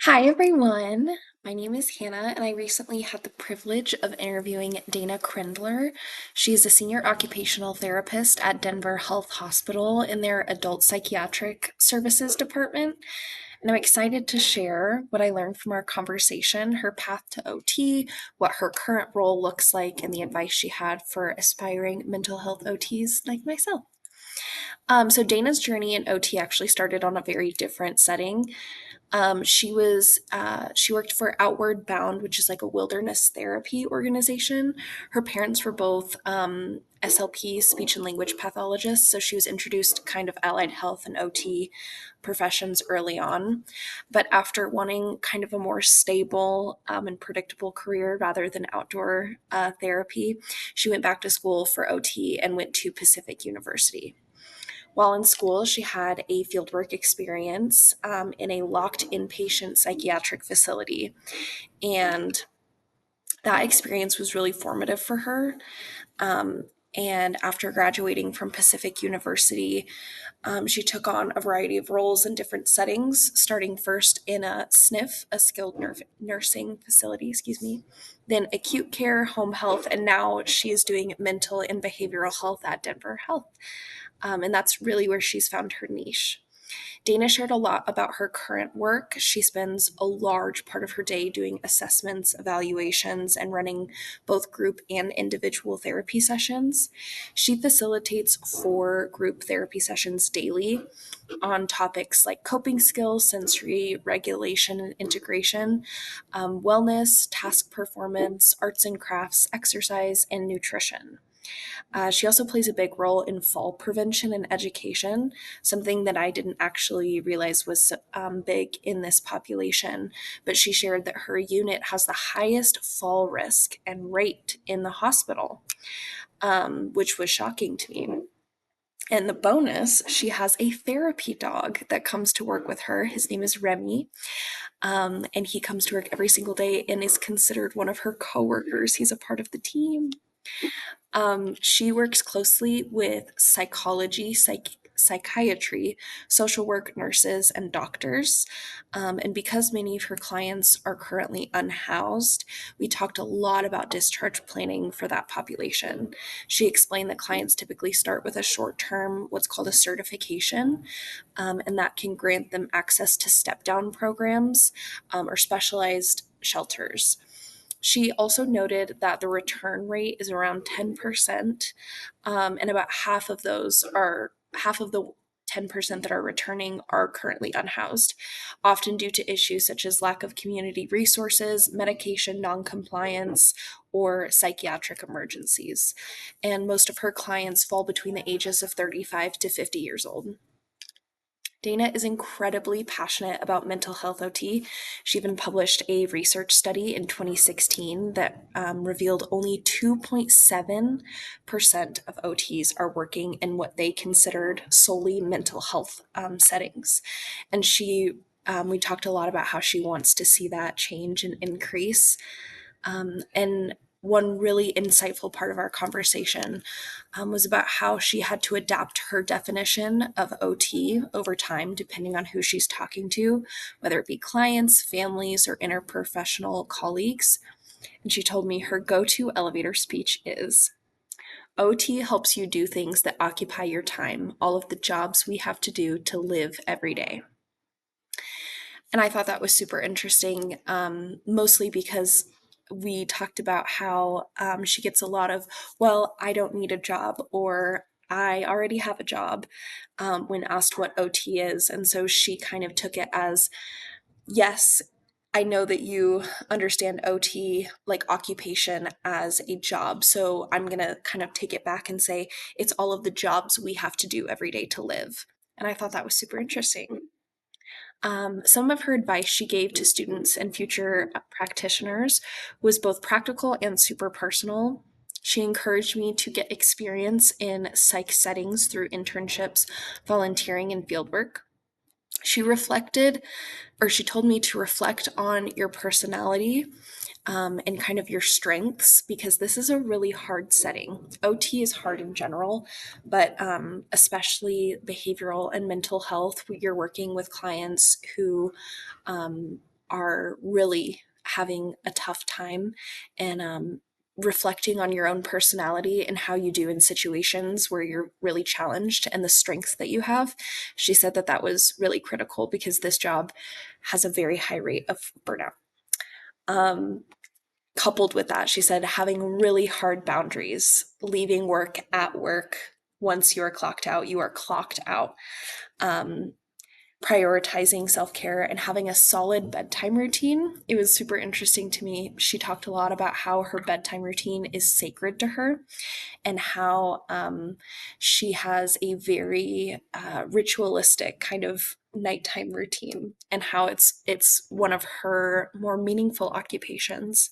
Hi, everyone. My name is Hannah, and I recently had the privilege of interviewing Dana Krindler. She is a senior occupational therapist at Denver Health Hospital in their adult psychiatric services department. And I'm excited to share what I learned from our conversation, her path to OT, what her current role looks like, and the advice she had for aspiring mental health OTs like myself. So Dana's journey in OT actually started on a very different setting. She worked for Outward Bound, which is like a wilderness therapy organization. Her parents were both SLP, speech and language pathologists, so she was introduced to kind of allied health and OT professions early on. But after wanting kind of a more stable and predictable career rather than outdoor therapy, she went back to school for OT and went to Pacific University. While in school, she had a fieldwork experience in a locked inpatient psychiatric facility. And that experience was really formative for her. Um, and after graduating from Pacific University, she took on a variety of roles in different settings, starting first in a SNF, a nursing facility, then acute care, home health, and now she is doing mental and behavioral health at Denver Health. And that's really where she's found her niche. Dana shared a lot about her current work. She spends a large part of her day doing assessments, evaluations, and running both group and individual therapy sessions. She facilitates 4 group therapy sessions daily on topics like coping skills, sensory regulation and integration, wellness, task performance, arts and crafts, exercise, and nutrition. She also plays a big role in fall prevention and education, something that I didn't actually realize was big in this population. But she shared that her unit has the highest fall risk and rate in the hospital, which was shocking to me. And the bonus, she has a therapy dog that comes to work with her. His name is Remy, and he comes to work every single day and is considered one of her coworkers. He's a part of the team. She works closely with psychiatry, social work nurses, and doctors. And because many of her clients are currently unhoused, we talked a lot about discharge planning for that population. She explained that clients typically start with a short term, what's called a certification, and that can grant them access to step down programs or specialized shelters. She also noted that the return rate is around 10%, and about half of the 10% that are returning are currently unhoused, often due to issues such as lack of community resources, medication noncompliance, or psychiatric emergencies. And most of her clients fall between the ages of 35 to 50 years old. Dana is incredibly passionate about mental health OT. She even published a research study in 2016 that revealed only 2.7% of OTs are working in what they considered solely mental health settings. And we talked a lot about how she wants to see that change and increase. And one really insightful part of our conversation was about how she had to adapt her definition of OT over time, depending on who she's talking to, whether it be clients, families, or interprofessional colleagues. And she told me her go to elevator speech is OT helps you do things that occupy your time, all of the jobs we have to do to live every day. And I thought that was super interesting, mostly because we talked about how she gets a lot of, well, I don't need a job, or I already have a job, when asked what OT is. And so she kind of took it as, yes, I know that you understand OT, like occupation, as a job. So I'm going to kind of take it back and say it's all of the jobs we have to do every day to live. And I thought that was super interesting. Some of her advice she gave to students and future practitioners was both practical and super personal. She encouraged me to get experience in psych settings through internships, volunteering, and fieldwork. She reflected, or she told me to reflect on your personality and kind of your strengths, because this is a really hard setting. OT is hard in general, but especially behavioral and mental health. You're working with clients who are really having a tough time, and reflecting on your own personality and how you do in situations where you're really challenged and the strengths that you have. She said that that was really critical because this job has a very high rate of burnout. Um, Coupled with that, she said having really hard boundaries, leaving work at work. Once you are clocked out, you are clocked out. Um, Prioritizing self-care and having a solid bedtime routine. It was super interesting to me. She talked a lot about how her bedtime routine is sacred to her, and how she has a very ritualistic kind of nighttime routine, and how it's one of her more meaningful occupations,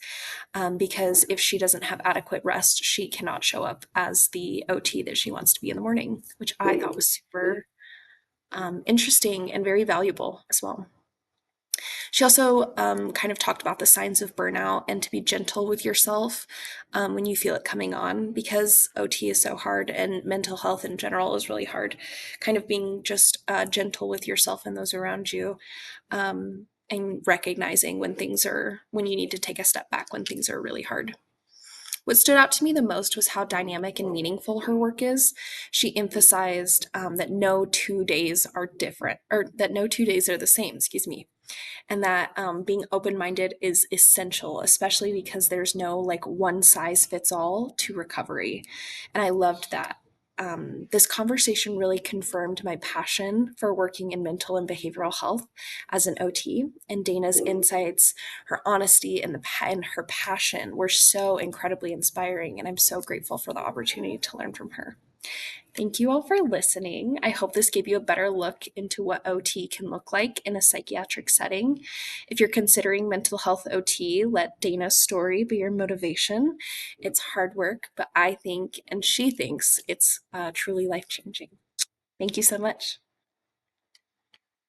because if she doesn't have adequate rest, she cannot show up as the OT that she wants to be in the morning, which I thought was super interesting and very valuable as well. She also kind of talked about the signs of burnout and to be gentle with yourself when you feel it coming on, because OT is so hard and mental health in general is really hard. Kind of being just gentle with yourself and those around you, and recognizing when you need to take a step back when things are really hard. What stood out to me the most was how dynamic and meaningful her work is. She emphasized that no 2 days are different, or that no 2 days are the same, excuse me, and that being open minded is essential, especially because there's no like one size fits all to recovery. And I loved that. This conversation really confirmed my passion for working in mental and behavioral health as an OT. And Dana's insights, her honesty, and her passion were so incredibly inspiring. And I'm so grateful for the opportunity to learn from her. Thank you all for listening. I hope this gave you a better look into what OT can look like in a psychiatric setting. If you're considering mental health OT, let Dana's story be your motivation. It's hard work, but I think, and she thinks, it's truly life changing. Thank you so much.